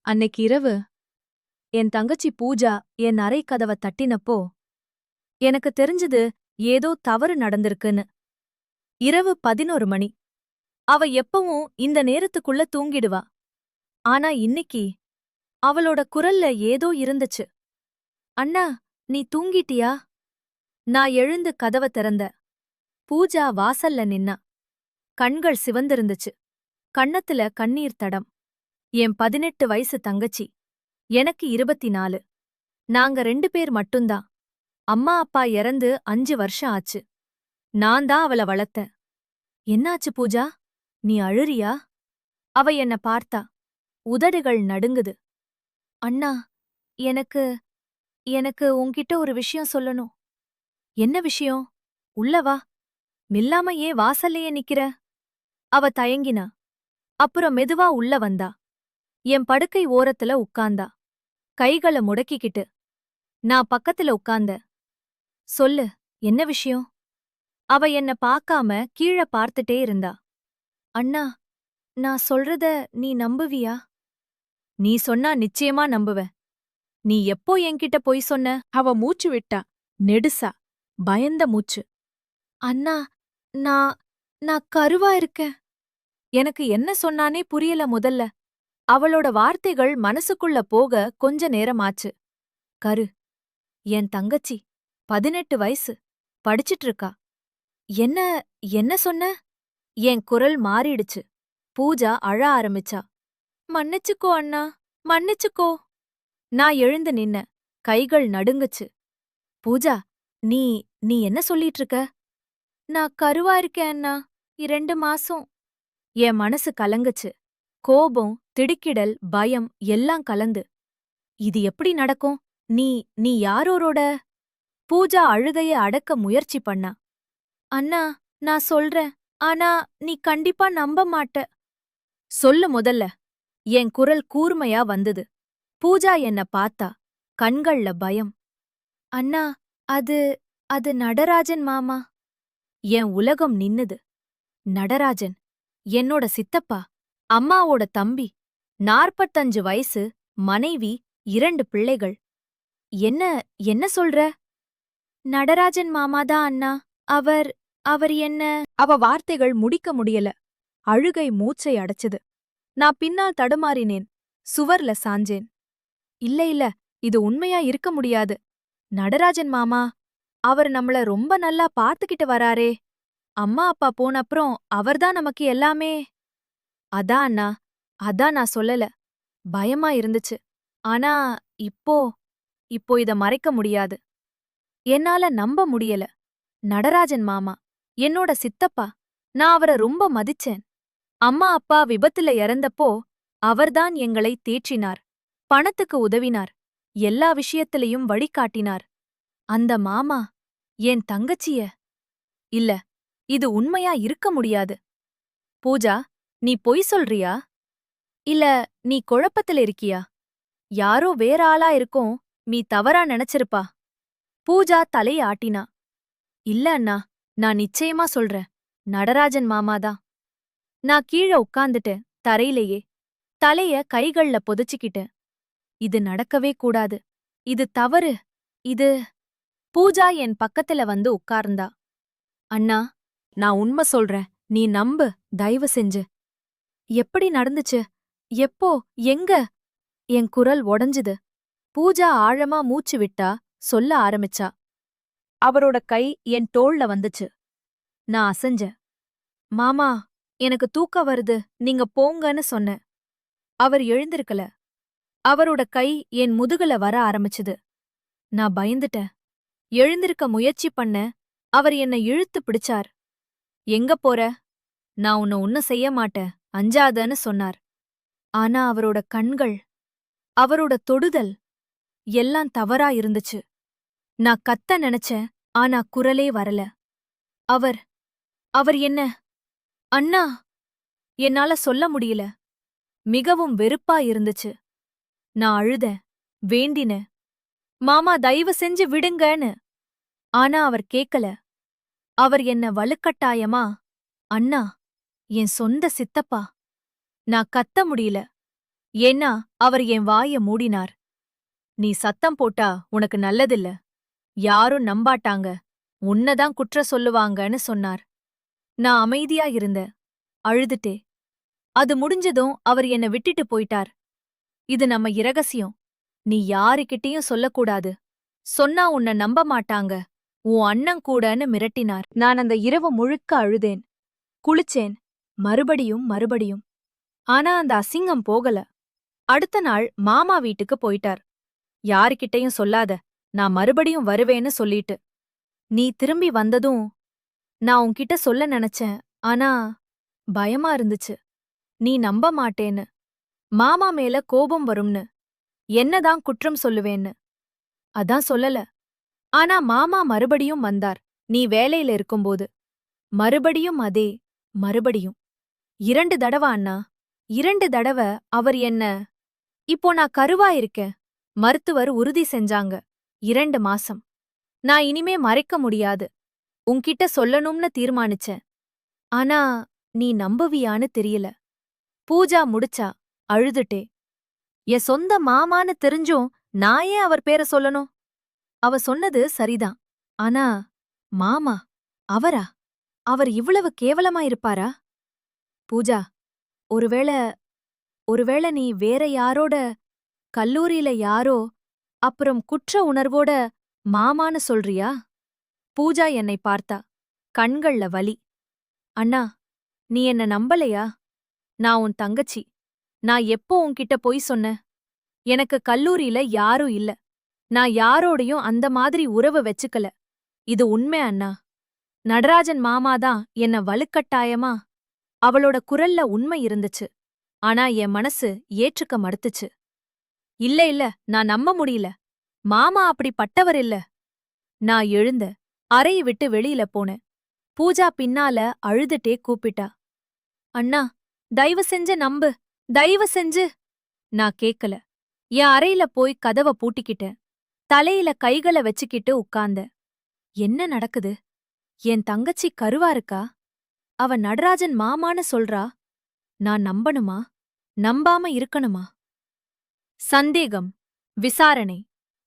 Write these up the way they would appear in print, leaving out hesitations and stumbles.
அன்னைக்கு இரவு என் தங்கச்சி பூஜா என் அறை கதவ தட்டினப்போ எனக்கு தெரிஞ்சது ஏதோ தவறு நடந்திருக்குன்னு. இரவு 11 மணி. அவ எப்பவும் இந்த நேரத்துக்குள்ள தூங்கிடுவா. ஆனா இன்னிக்கி அவளோட குரல்ல ஏதோ இருந்துச்சு. அண்ணா, நீ தூங்கிட்டியா? நான் எழுந்து கதவ திறந்த. பூஜா வாசல்ல நின்னா. கண்கள் சிவந்திருந்துச்சு. கண்ணத்துல கண்ணீர் தடம். என் 18 வயசு தங்கச்சி. எனக்கு 24. நாங்க 2 பேர் மட்டும்தான். அம்மா அப்பா இறந்து 5 வருஷம் ஆச்சு. நான் தான் அவள வளர்த்தேன். என்னாச்சு பூஜா? நீ அழுறியா? அவ என்ன பார்த்தா. உதடுகள் நடுங்குது. அண்ணா, எனக்கு எனக்கு உன்கிட்ட ஒரு விஷயம் சொல்லணும். என்ன விஷயம்? உள்ள வா. மில்லாம ஏன் வாசல்லையே நிக்கிற? அவ தயங்கினா. அப்புறம் மெதுவா உள்ள வந்தா. என் படுக்கை ஓரத்துல உட்கார்ந்தா. கைகள முடக்கிக்கிட்டு. நான் பக்கத்துல உட்கார்ந்தேன். சொல்லு, என்ன விஷயம்? அவ என்ன பார்க்காம கீழ பார்த்துட்டே இருந்தா. அண்ணா, நான் சொல்றத நீ நம்புவியா? நீ சொன்னா நிச்சயமா நம்புவேன். நீ எப்போ என்கிட்ட பொய் சொன்ன? அவ மூச்சு விட்டா. நெடுசா. பயந்த மூச்சு. அண்ணா, நான் நான் கருவா இருக்கேன். எனக்கு என்ன சொன்னானே புரியல முதல்ல. அவளோட வார்த்தைகள் மனசுக்குள்ள போக கொஞ்ச நேரமாச்சு. கரு. என் தங்கச்சி. 18 வயசு. படிச்சிட்டு இருக்கா. என்ன என்ன சொன்ன? என் குரல் மாறிடுச்சு. பூஜா அழ ஆரம்பிச்சா. மன்னிச்சுக்கோ அண்ணா, மன்னிச்சுக்கோ. நான் எழுந்து நின்னேன். கைகள் நடுங்குச்சு. பூஜா, நீ நீ என்ன சொல்லிட்டு இருக்க? நான் கருவா இருக்கேன் அண்ணா. 2 மாசம். என் மனசு கலங்குச்சு. கோபம், திடுக்கிடல், பயம் எல்லாம் கலந்து. இது எப்படி நடக்கும்? நீ நீ யாரோரோட? பூஜா அழுகைய அடக்க முயற்சி பண்ணா. அண்ணா, நான் சொல்றேன். ஆனா நீ கண்டிப்பா நம்ப மாட்ட. சொல்லு முதல்ல. என் குரல் கூர்மையா வந்தது. பூஜா என்ன பார்த்தா. கண்கள்ல பயம். அண்ணா, அது அது நடராஜன் மாமா. என் உலகம் நின்னுது. நடராஜன். என்னோட சித்தப்பா. அம்மாவோட தம்பி. 45 வயசு. மனைவி. 2 பிள்ளைகள். என்ன என்ன சொல்ற? நடராஜன் மாமாதான் அண்ணா. அவர் அவர் என்ன? அவ வார்த்தைகள் முடிக்க முடியல. அழுகை மூச்சை அடைச்சுது. நான் பின்னால் தடுமாறினேன். சுவர்ல சாஞ்சேன். இல்ல இல்ல, இது உண்மையா இருக்க முடியாது. நடராஜன் மாமா, அவர் நம்மள ரொம்ப நல்லா பார்த்துக்கிட்டு வராரே. அம்மா அப்பா போனப்புறம் அவர்தான் நமக்கு எல்லாமே. அதான் அண்ணா, அதான் நான் சொல்லல. பயமா இருந்துச்சு. ஆனா இப்போ இப்போ இத மறைக்க முடியாது. என்னால நம்ப முடியல. நடராஜன் மாமா, என்னோட சித்தப்பா. நான் அவர ரொம்ப மதிச்சேன். அம்மா அப்பா விபத்துல இறந்தப்போ அவர்தான் எங்களை தேற்றினார். பணத்துக்கு உதவினார். எல்லா விஷயத்திலையும் வழிகாட்டினார். அந்த மாமா என் தங்கச்சிய. இல்ல, இது உண்மையா இருக்க முடியாது. பூஜா, நீ பொய் சொல்றியா? இல்ல, நீ குழப்பத்துல இருக்கியா? யாரோ வேற ஆளா இருக்கும். நீ தவறா நினைச்சிருப்பா. பூஜா தலைய ஆட்டினா. இல்ல அண்ணா, நான் நிச்சயமா சொல்றேன். நடராஜன் மாமாதான். நான் கீழ உட்கார்ந்துட்டேன். தரையிலேயே. தலைய கைகள்ல புதைச்சுக்கிட்டேன். இது நடக்கவே கூடாது. இது தவறு. இது. பூஜா என் பக்கத்துல வந்து உட்கார்ந்தா. அண்ணா, நான் உண்மை சொல்றேன். நீ நம்பு, தயவு செஞ்சு. எப்படி நடந்துச்சு? எப்போ? எங்க? என் குரல் உடைஞ்சுது. பூஜா ஆழமா மூச்சு விட்டா. சொல்ல ஆரம்பிச்சா. அவரோட கை என் தோள்ல வந்துச்சு. நான் அசைஞ்சேன். மாமா, எனக்கு தூக்கம் வருது. நீங்க போங்கன்னு சொன்னேன். அவர் எழுந்திருக்கல. அவரோட கை என் முதுகுல வர ஆரம்பிச்சுது. நான் பயந்துட்டேன். எழுந்திருக்க முயற்சி பண்ண. அவர் என்னை இழுத்து பிடிச்சார். எங்க போற? நான் உன்னை ஒன்னும் செய்ய மாட்டேன். அஞ்சாதன்னு சொன்னார். ஆனா அவரோட கண்கள், அவரோட தொடுதல் எல்லாம் தவறா இருந்துச்சு. நான் கத்த நினைச்சேன். ஆனா குரலே வரல. அவர் அவர் என்ன? அண்ணா! என்னால சொல்ல முடியல. மிகவும் வெறுப்பா இருந்துச்சு. நான் அழுதேன். வேண்டினேன். மாமா, தயவு செஞ்சு விடுங்கன்னு. ஆனா அவர் கேக்கல. அவர் என்ன வலுக்கட்டாயமா. அண்ணா, என் சொந்த சித்தப்பா. நான் கத்த முடியல. ஏன்னா அவர் என் வாய மூடினார். நீ சத்தம் போட்டா உனக்கு நல்லதில்ல. யாரும் நம்பாட்டாங்க. உன்னதான் குற்ற சொல்லுவாங்கன்னு சொன்னார். நான் அமைதியா இருந்தேன். அழுதுட்டே. அது முடிஞ்சதும் அவர் என்ன விட்டுட்டு போயிட்டார். இது நம்ம இரகசியம். நீ யாருக்கிட்டயும் சொல்லக்கூடாது. சொன்னா உன்னை நம்ப மாட்டாங்க. உன் அண்ணன் கூடன்னு மிரட்டினார். நான் அந்த இரவு முழுக்க அழுதேன். குளிச்சேன். மறுபடியும். ஆனா அந்த அசிங்கம் போகல. அடுத்த நாள் மாமா வீட்டுக்கு போயிட்டார். யாருக்கிட்டயும் சொல்லாத. நான் மறுபடியும் வருவேன்னு சொல்லிட்டு. நீ திரும்பி வந்ததும் நான் உன்கிட்ட சொல்ல நினைச்சேன். ஆனா பயமா இருந்துச்சு. நீ நம்ப மாட்டேன்னு. மாமா மேல கோபம் வரும்னு. என்னதான் குற்றம் சொல்லுவேன்னு. அதான் சொல்லல. ஆனா மாமா மறுபடியும் வந்தார். நீ வேலையில இருக்கும்போது. மறுபடியும் அதே. மறுபடியும் 2 தடவ அண்ணா. 2 தடவ அவர் என்ன. இப்போ நான் கருவா இருக்கேன். மருத்துவர் உறுதி செஞ்சாங்க. 2 மாசம். நான் இனிமே மறைக்க முடியாது. உன்கிட்ட சொல்லணும்னு தீர்மானிச்சேன். ஆனா நீ நம்புவியான்னு தெரியல. பூஜா முடிச்சா. அழுதுட்டே. என் சொந்த மாமான்னு தெரிஞ்சும் நான் ஏன் அவர் பேர சொல்லணும்? அவ சொன்னது சரிதான். ஆனா மாமா அவரா? அவர் இவ்வளவு கேவலமா இருப்பாரா? பூஜா, ஒருவேள ஒருவேள நீ வேற யாரோட கல்லூரியில யாரோ அப்புறம் குற்ற உணர்வோட மாமான்னு சொல்றியா? பூஜா என்னை பார்த்தா. கண்கள்ல வலி. அண்ணா, நீ என்ன நம்பலையா? நான் உன் தங்கச்சி. நான் எப்போ உன்கிட்ட பொய் சொன்னேன்? எனக்கு கல்லூரியில யாரும் இல்ல. நான் யாரோடையும் அந்த மாதிரி உறவு வெச்சுக்கல. இது உண்மை அண்ணா. நடராஜன் மாமாதான் என்ன வலுக்கட்டாயமா. அவளோட குரல்ல உண்மை இருந்துச்சு. ஆனா என் மனசு ஏற்றுக்க மறுத்துச்சு. இல்ல, நான் நம்ப முடியல. மாமா அப்படிப்பட்டவர் இல்ல. நான் எழுந்த அறையை விட்டு வெளியில போனேன். பூஜா பின்னால அழுதுட்டே கூப்பிட்டா. அண்ணா, தயவு செஞ்சு நம்பு. தயவு செஞ்சு. நான் கேக்கல. என் அறையில போய் கதவ பூட்டிக்கிட்டேன். தலையில கைகள வச்சுக்கிட்டு உட்கார்ந்தேன். என்ன நடக்குது? என் தங்கச்சி கருவா இருக்கா? அவ நடராஜன் மாமான்னு சொல்றா. நான் நம்பணுமா? நம்பாம இருக்கணுமா? சந்தேகம். விசாரணை.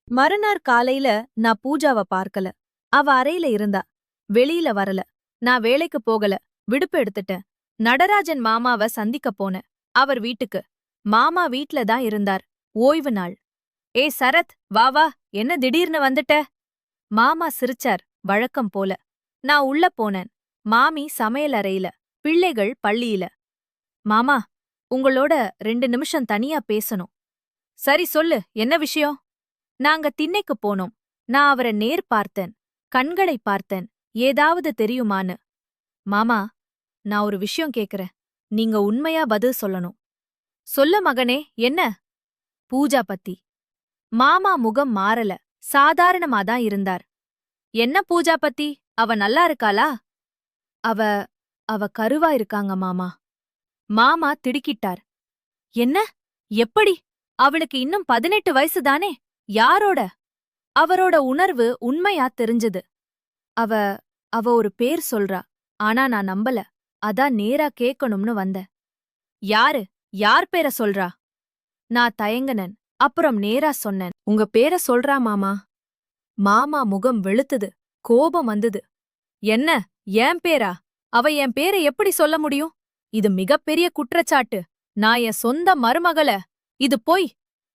மறுநாள் காலையில நான் பூஜாவ பார்க்கல. அவ அறையில இருந்தா. வெளியில வரல. நான் வேலைக்கு போகல. விடுப்பு எடுத்துட்டேன். நடராஜன் மாமாவ சந்திக்க போனேன். அவர் வீட்டுக்கு. மாமா வீட்ல தான் இருந்தார். ஓய்வு நாள். ஏய் சரத், வா வா. என்ன திடீர்னு வந்துட்ட? மாமா சிரிச்சார். வழக்கம் போல. நான் உள்ள போனேன். மாமி சமையலறையில. பிள்ளைகள் பள்ளியில. மாமா, உங்களோட 2 நிமிஷம் தனியா பேசணும். சரி சொல்லு, என்ன விஷயம்? நாங்க திண்ணைக்கு போனோம். நான் அவரை நேர் பார்த்தேன். கண்களை பார்த்தேன். ஏதாவது தெரியுமான்னு. மாமா, நான் ஒரு விஷயம் கேக்குறேன். நீங்க உண்மையா பதில் சொல்லணும். சொல்ல மகனே, என்ன? பூஜா பத்தி. மாமா முகம் மாறல. சாதாரணமா தான் இருந்தார். என்ன பூஜா பத்தி? அவ நல்லா இருக்காளா? அவ அவ கருவா இருக்காங்க மாமா. மாமா திடுக்கிட்டார். என்ன? எப்படி? அவளுக்கு இன்னும் 18 வயசு தானே? யாரோட? அவரோட உணர்வு உண்மையா தெரிஞ்சது. அவ அவ ஒரு பேர் சொல்றா. ஆனா நான் நம்பல. அதான் நேரா கேக்கணும்னு வந்தேன். யாரு? யார் பேர சொல்றா? நான் தயங்குனேன். அப்புறம் நேரா சொன்னேன். உங்க பேர சொல்றா மாமா. மாமா முகம் வெளுத்துது. கோபம் வந்தது. என்ன? என் பேரா? அவ என் பேரை எப்படி சொல்ல முடியும்? இது மிகப்பெரிய குற்றச்சாட்டு. நான் என் சொந்த மருமகள. இது பொய்.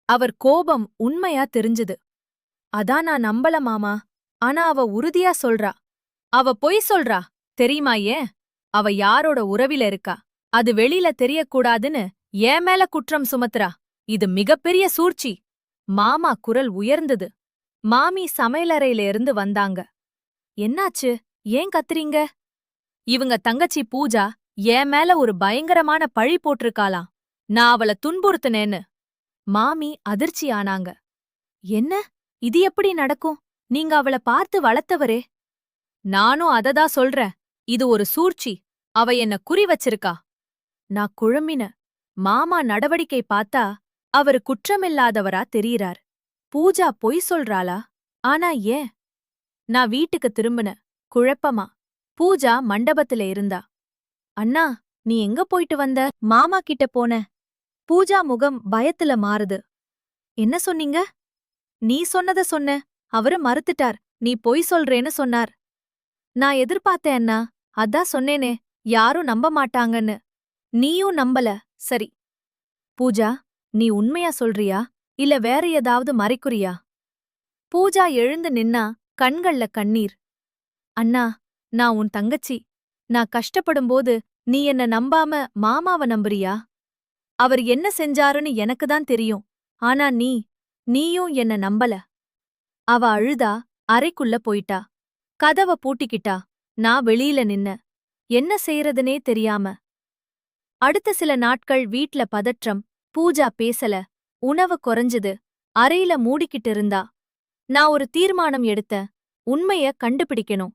அவர் கோபம் உண்மையா தெரிஞ்சுது. அதான் நான் நம்பல மாமா. ஆனா அவ உறுதியா சொல்றா. அவ பொய் சொல்றா. தெரியுமா ஏன்? அவ யாரோட உறவில இருக்கா. அது வெளியில தெரியக்கூடாதுன்னு என் மேல குற்றம் சுமத்துறா. இது மிகப்பெரிய சூழ்ச்சி. மாமா குரல் உயர்ந்தது. மாமி சமையலறையில இருந்து வந்தாங்க. என்னாச்சு? ஏன் கத்துறீங்க? இவங்க தங்கச்சி பூஜா என் மேல ஒரு பயங்கரமான பழி போட்டிருக்காளாம். நான் அவள துன்புறுத்துனேன்னு. மாமி அதிர்ச்சி ஆனாங்க. என்ன? இது எப்படி நடக்கும்? நீங்க அவள பார்த்து வளர்த்தவரே. நானும் அததான் சொல்றேன். இது ஒரு சூழ்ச்சி. அவ என்ன குறி வச்சிருக்கா. நான் குழம்பின. மாமா நடவடிக்கை பார்த்தா அவரு குற்றமில்லாதவரா தெரியறார். பூஜா பொய் சொல்றாளா? ஆனா ஏன்? நான் வீட்டுக்கு திரும்பின. குழப்பமா. பூஜா மண்டபத்துல இருந்தா. அண்ணா, நீ எங்க போயிட்டு வந்த? மாமா கிட்ட போன. பூஜா முகம் பயத்துல மாறுது. என்ன சொன்னீங்க? நீ சொன்னத சொன்ன. அவரு மறுத்துட்டார். நீ பொய் சொல்றேன்னு சொன்னார். நான் எதிர்பார்த்தேன் அண்ணா. அதான் சொன்னேனே, யாரும் நம்ப மாட்டாங்கன்னு. நீயும் நம்பல. சரி. பூஜா, நீ உண்மையா சொல்றியா? இல்ல வேற ஏதாவது மறைக்குறியா? பூஜா எழுந்து நின்னா, கண்கள்ல கண்ணீர். அண்ணா, நான் உன் தங்கச்சி. நான் கஷ்டப்படும்போது நீ என்ன நம்பாம மாமாவ நம்புறியா? அவர் என்ன செஞ்சாருன்னு எனக்கு தான் தெரியும். ஆனா நீயும் என்ன நம்பல. அவ அழுதா, அறைக்குள்ள போயிட்டா. கதவ பூட்டிக்கிட்டா. நான் வெளியில நின்ன. என்ன செய்யறதுனே தெரியாம. அடுத்த சில நாட்கள் வீட்ல பதற்றம். பூஜா பேசல. உணவு குறைஞ்சது. அறையில மூடிக்கிட்டு இருந்தா. நான் ஒரு தீர்மானம் எடுத்தேன். உண்மைய கண்டுபிடிக்கணும்.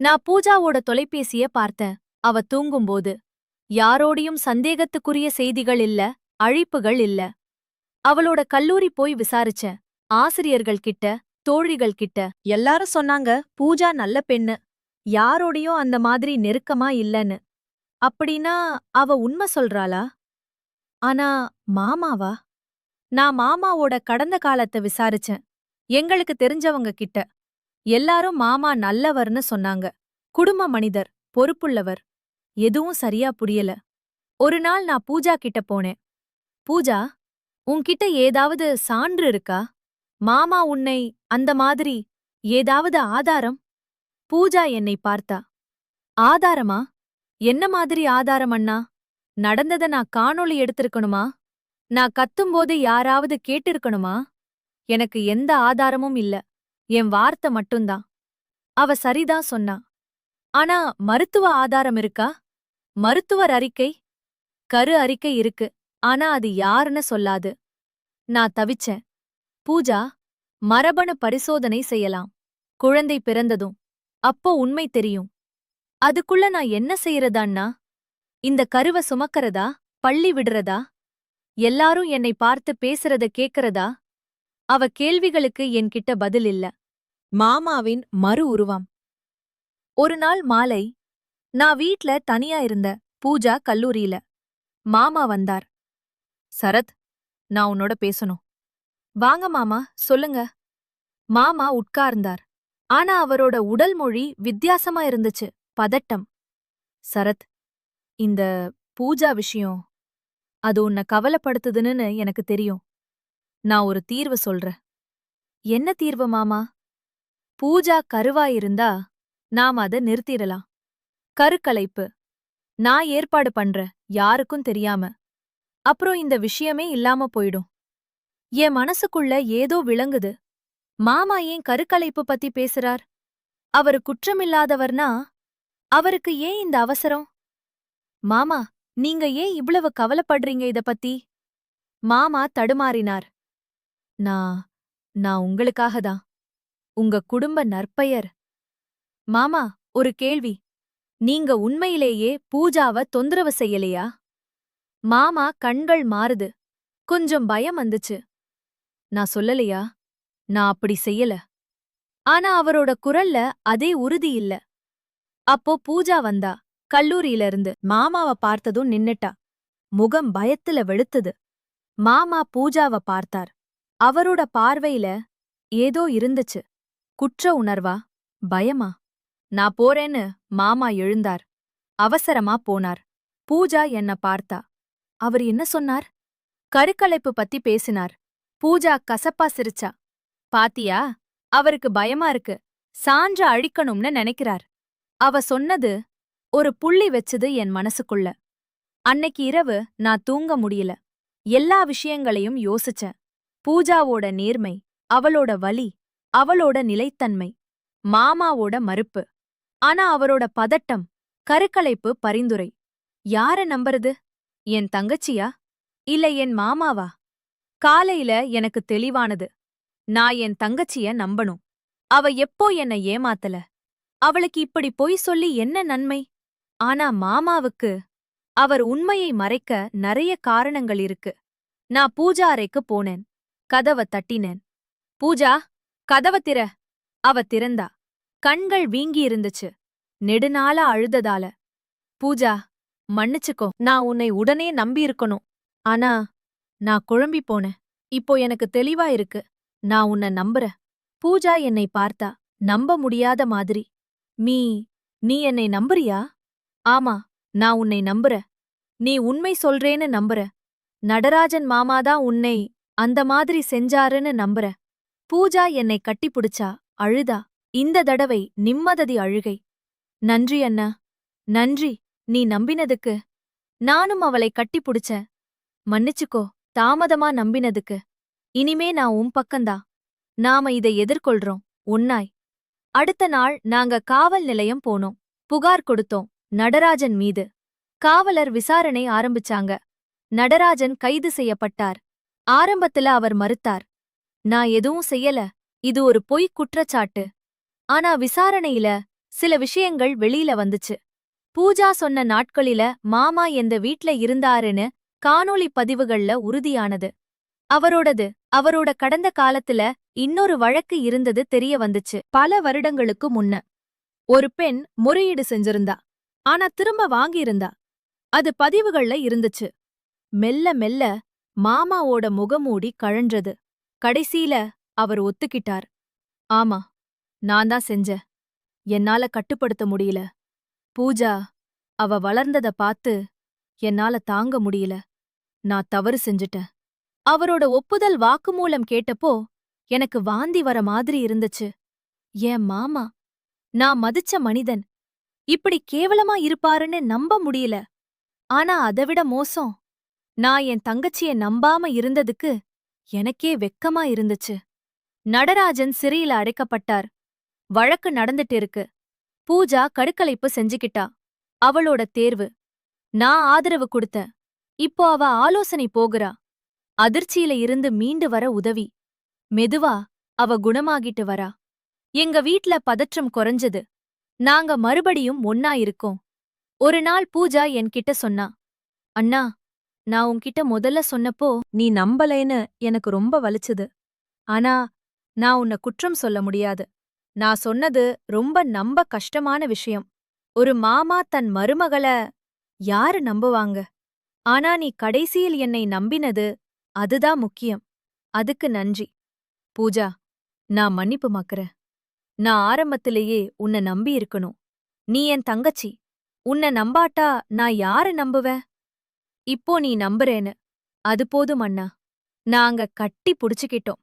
நான் பூஜாவோட தொலைபேசிய பார்த்தேன். அவ தூங்கும்போது. யாரோடையும் சந்தேகத்துக்குரிய செய்திகள் இல்ல, அழைப்புகள் இல்ல. அவளோட கல்லூரி போய் விசாரிச்சேன். ஆசிரியர்கள் கிட்ட, தோழிகள் கிட்ட. எல்லாரும் சொன்னாங்க பூஜா நல்ல பெண்ணு. யாரோடையும் அந்த மாதிரி நெருக்கமா இல்லன்னு. அப்படின்னா அவ உண்மை சொல்றாளா? ஆனா மாமாவா? நான் மாமாவோட கடந்த காலத்த விசாரிச்சேன். எங்களுக்கு தெரிஞ்சவங்க கிட்ட. எல்லாரும் மாமா நல்லவர்னு சொன்னாங்க. குடும்ப மனிதர், பொறுப்புள்ளவர். எதுவும் சரியா புரியல. ஒரு நாள் நான் பூஜா கிட்ட போனேன். பூஜா, உன்கிட்ட ஏதாவது சான்று இருக்கா? மாமா உன்னை அந்த மாதிரி ஏதாவது ஆதாரம்? பூஜா என்னை பார்த்தா. ஆதாரமா? என்ன மாதிரி ஆதாரம் அண்ணா? நடந்தத நான் காணொளி எடுத்திருக்கணுமா? நான் கத்தும்போது யாராவது கேட்டிருக்கணுமா? எனக்கு எந்த ஆதாரமும் இல்ல. என் வார்த்தை மட்டும்தான். அவ சரிதான் சொன்னா. ஆனா மருத்துவ ஆதாரம் இருக்கா? மருத்துவர் அறிக்கை? கரு அறிக்கை இருக்கு. ஆனா அது யாருன்னு சொல்லாது. நான் தவிச்சேன். பூஜா, மரபணு பரிசோதனை செய்யலாம். குழந்தை பிறந்ததும். அப்போ உண்மை தெரியும். அதுக்குள்ள நான் என்ன செய்யறதான்னா? இந்த கருவ சுமக்கறதா? பள்ளி விடுறதா? எல்லாரும் என்னை பார்த்து பேசுறத கேக்கறதா? அவ கேள்விகளுக்கு என்கிட்ட பதில் இல்ல. மாமாவின் மறு உருவம். ஒரு நாள் மாலை, நான் வீட்ல தனியா இருந்த. பூஜா கல்லூரியில. மாமா வந்தார். சரத், நான் உன்னோட பேசணும். வாங்க மாமா, சொல்லுங்க. மாமா உட்கார்ந்தார். ஆனா அவரோட உடல் மொழி வித்தியாசமா இருந்துச்சு. பதட்டம். சரத், இந்த பூஜா விஷயம், அது உன்னை கவலைப்படுத்துதுன்னு எனக்கு தெரியும். நான் ஒரு தீர்வு சொல்றேன். என்ன தீர்வு மாமா? பூஜா கருவாயிருந்தா நாம் அத நிறுத்திடலாம். கருக்கலைப்பு. நான் ஏற்பாடு பண்றேன், யாருக்கும் தெரியாம. அப்புறம் இந்த விஷயமே இல்லாம போயிடும். என் மனசுக்குள்ள ஏதோ விளங்குது. மாமா ஏன் கருக்கலைப்பு பத்தி பேசுறார்? அவரு குற்றமில்லாதவர்னா அவருக்கு ஏன் இந்த அவசரம்? மாமா, நீங்க ஏன் இவ்வளவு கவலைப்படுறீங்க இத பத்தி? மாமா தடுமாறினார். நான் நான் உங்களுக்காக தான். உங்க குடும்ப நற்பெயர். மாமா, ஒரு கேள்வி. நீங்க உண்மையிலேயே பூஜாவ தொந்தரவு செய்யலையா? மாமா கண்கள் மாறுது. கொஞ்சம் பயம் வந்துச்சு. நான் சொல்லலையா? நான் அப்படி செய்யல. ஆனா அவரோட குரல்ல அதே உறுதி இல்ல. அப்போ பூஜா வந்தா. கல்லூரியில இருந்து. மாமாவ பார்த்ததும் நின்னுட்டா. முகம் பயத்துல வெளுத்தது. மாமா பூஜாவ பார்த்தார். அவரோட பார்வையில ஏதோ இருந்துச்சு. குற்ற உணர்வா? பயமா? நான் போறேன்னு மாமா எழுந்தார். அவசரமா போனார். பூஜா என்ன பார்த்தா. அவர் என்ன சொன்னார்? கருக்கலைப்பு பத்தி பேசினார். பூஜா கசப்பா சிரிச்சா. பாத்தியா? அவருக்கு பயமா இருக்கு. சான்ற அழிக்கணும்னு நினைக்கிறார். அவ சொன்னது ஒரு புள்ளி வச்சது என் மனசுக்குள்ள. அன்னைக்கு இரவு நான் தூங்க முடியல. எல்லா விஷயங்களையும் யோசிச்சேன். பூஜாவோட நேர்மை, அவளோட வலி, அவளோட நிலைத்தன்மை, மாமாவோட மறுப்பு. ஆனா அவரோட பதட்டம். கருக்கலைப்பு பரிந்துரை. யார நம்புறது? என் தங்கச்சியா? இல்ல என் மாமாவா? காலையில எனக்கு தெளிவானது. நான் என் தங்கச்சிய நம்பணும். அவ எப்போ என்ன ஏமாத்தல. அவளுக்கு இப்படி பொய் சொல்லி என்ன நன்மை? ஆனா மாமாவுக்கு அவர் உண்மையை மறைக்க நிறைய காரணங்கள் இருக்கு. நான் பூஜா அறைக்கு போனேன். கதவ தட்டினேன். பூஜா, கதவ திற. அவ திறந்தா. கண்கள் வீங்கி இருந்துச்சு. நெடுநாளா அழுததால. பூஜா, மன்னிச்சுக்கோ. நான் உன்னை உடனே நம்பியிருக்கணும். ஆனா நான் குழம்பி போனேன். இப்போ எனக்கு தெளிவா இருக்கு. நான் உன்னை நம்புறேன். பூஜா என்னை பார்த்தா. நம்ப முடியாத மாதிரி. மீ நீ என்னை நம்புறியா? ஆமா, நான் உன்னை நம்புறேன். நீ உண்மை சொல்றேன்னு நம்புறேன். நடராஜன் மாமாதான் உன்னை அந்த மாதிரி செஞ்சாருன்னு நம்புறேன். பூஜா என்னை கட்டிப்புடிச்சா, அழுதா. இந்த தடவை நிம்மதி அழுகை. நன்றி அண்ணா. நன்றி, நீ நம்பினதுக்கு. நானும் அவளை கட்டிப்புடிச்சேன். மன்னிச்சுக்கோ, தாமதமா நம்பினதுக்கு. இனிமே நான் உன் பக்கந்தா. நாம இதை எதிர்கொள்றோம், ஒன்னாய். அடுத்த நாள் நாங்க காவல் நிலையம் போனோம். புகார் கொடுத்தோம், நடராஜன் மீது. காவலர் விசாரணை ஆரம்பிச்சாங்க. நடராஜன் கைது செய்யப்பட்டார். ஆரம்பத்துல அவர் மறுத்தார். நான் எதுவும் செய்யல, இது ஒரு பொய் குற்றச்சாட்டு. ஆனா விசாரணையில சில விஷயங்கள் வெளியில வந்துச்சு. பூஜா சொன்ன நாட்களில மாமா எந்த வீட்ல இருந்தாருன்னு காணொளி பதிவுகள்ல உறுதியானது. அவரோட கடந்த காலத்துல இன்னொரு வழக்கு இருந்தது தெரிய வந்துச்சு. பல வருடங்களுக்கு முன்ன ஒரு பெண் முறையீடு செஞ்சிருந்தா. ஆனா திரும்ப வாங்கியிருந்தா. அது பதிவுகள்ல இருந்துச்சு. மெல்ல மெல்ல மாமாவோட முகமூடி கழன்றது. கடைசியில அவர் ஒத்துக்கிட்டார். ஆமா, நான் தான் செஞ்சேன். என்னால கட்டுப்படுத்த முடியல. பூஜா, அவ வளர்ந்தத பாத்து என்னால தாங்க முடியல. நான் தவறு செஞ்சுட்டேன். அவரோட ஒப்புதல் வாக்குமூலம் கேட்டப்போ எனக்கு வாந்தி வர மாதிரி இருந்துச்சு. என் மாமா, நான் மதிச்ச மனிதன், இப்படி கேவலமா இருப்பாருன்னு நம்ப முடியல. ஆனா அதவிட மோசம், நான் என் தங்கச்சிய நம்பாம இருந்ததுக்கு எனக்கே வெக்கமா இருந்துச்சு. நடராஜன் சிறையில அடைக்கப்பட்டார். வழக்கு நடந்துட்டு இருக்கு. பூஜா கருக்கலைப்பு செஞ்சுக்கிட்டா. அவளோட தேர்வு. நான் ஆதரவு கொடுத்தேன். இப்போ அவ ஆலோசனை போகுறா. அதிர்ச்சியில இருந்து மீண்டு வர உதவி. மெதுவா அவ குணமாகிட்டு வரா. எங்க வீட்ல பதற்றம் குறைஞ்சது. நாங்க மறுபடியும் ஒன்னா இருக்கோம். ஒரு நாள் பூஜா என்கிட்ட சொன்னா, அண்ணா, நான் உன்கிட்ட முதல்ல சொன்னப்போ நீ நம்பலேன்னு எனக்கு ரொம்ப வலிச்சுது. ஆனா நான் உன்னை குற்றம் சொல்ல முடியாது. நான் சொன்னது ரொம்ப நம்ப கஷ்டமான விஷயம். ஒரு மாமா தன் மருமகள யாரு நம்புவாங்க? ஆனா நீ கடைசியில் என்னை நம்பினது, அதுதான் முக்கியம். அதுக்கு நன்றி. பூஜா, நான் மன்னிப்பு மாக்குறேன். நான் ஆரம்பத்திலேயே உன்னை நம்பி இருக்கணும். நீ என் தங்கச்சி. உன்னை நம்பாட்டா நான் யார நம்புவேன்? இப்போ நீ நம்புறேன்னு. அது போதும் அண்ணா. நாங்க கட்டி புடிச்சுக்கிட்டோம்.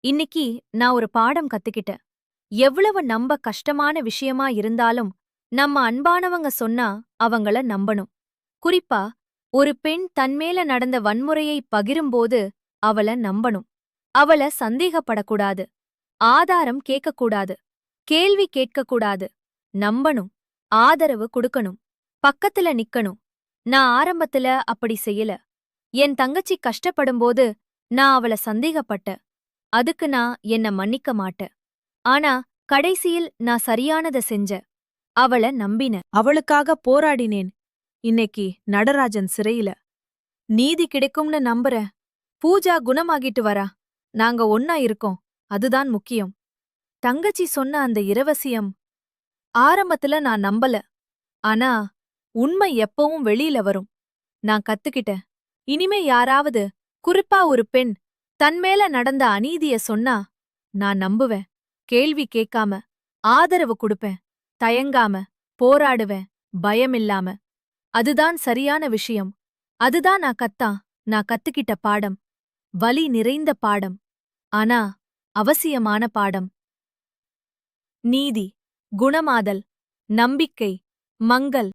இன்னிக்கு நான் ஒரு பாடம் கத்துக்கிட்டேன். எவ்வளவு நம்ப கஷ்டமான விஷயமா இருந்தாலும் நம்ம அன்பானவங்க சொன்னா அவங்கள நம்பணும். குறிப்பா ஒரு பெண் தன்மேல நடந்த வன்முறையை பகிரும்போது அவள நம்பணும். அவள சந்தேகப்படக்கூடாது. ஆதாரம் கேட்கக்கூடாது. கேள்வி கேட்கக்கூடாது. நம்பணும். ஆதரவு குடுக்கணும். பக்கத்துல நிக்கணும். நான் ஆரம்பத்துல அப்படி செய்யல. என் தங்கச்சி கஷ்டப்படும்போது நான் அவள சந்தேகப்பட்டேன். அதுக்கு நான் என்ன மன்னிக்க மாட்டேன். ஆனா கடைசியில் நான் சரியானத செஞ்சேன். அவள நம்பினேன். அவளுக்காக போராடினேன். இன்னைக்கு நடராஜன் சிறையில. நீதி கிடைக்கும்னு நம்புறேன். பூஜா குணமாகிட்டு வரா. நாங்க ஒன்னா இருக்கோம். அதுதான் முக்கியம். தங்கச்சி சொன்ன அந்த இரவசியம் ஆரம்பத்துல நான் நம்பல. ஆனா உண்மை எப்பவும் வெளியில வரும். நான் கத்துக்கிட்டேன். இனிமே யாராவது, குறிப்பா ஒரு பெண், தன்மேல நடந்த அநீதிய சொன்னா நான் நம்புவேன். கேள்வி கேட்காம ஆதரவு குடுப்பேன். தயங்காம போராடுவேன். பயமில்லாம. அதுதான் சரியான விஷயம். அதுதான் நான் கத்துக்கிட்ட பாடம். வலி நிறைந்த பாடம். ஆனா அவசியமான பாடம். நீதி, குணமாதல், நம்பிக்கை, மங்கல்.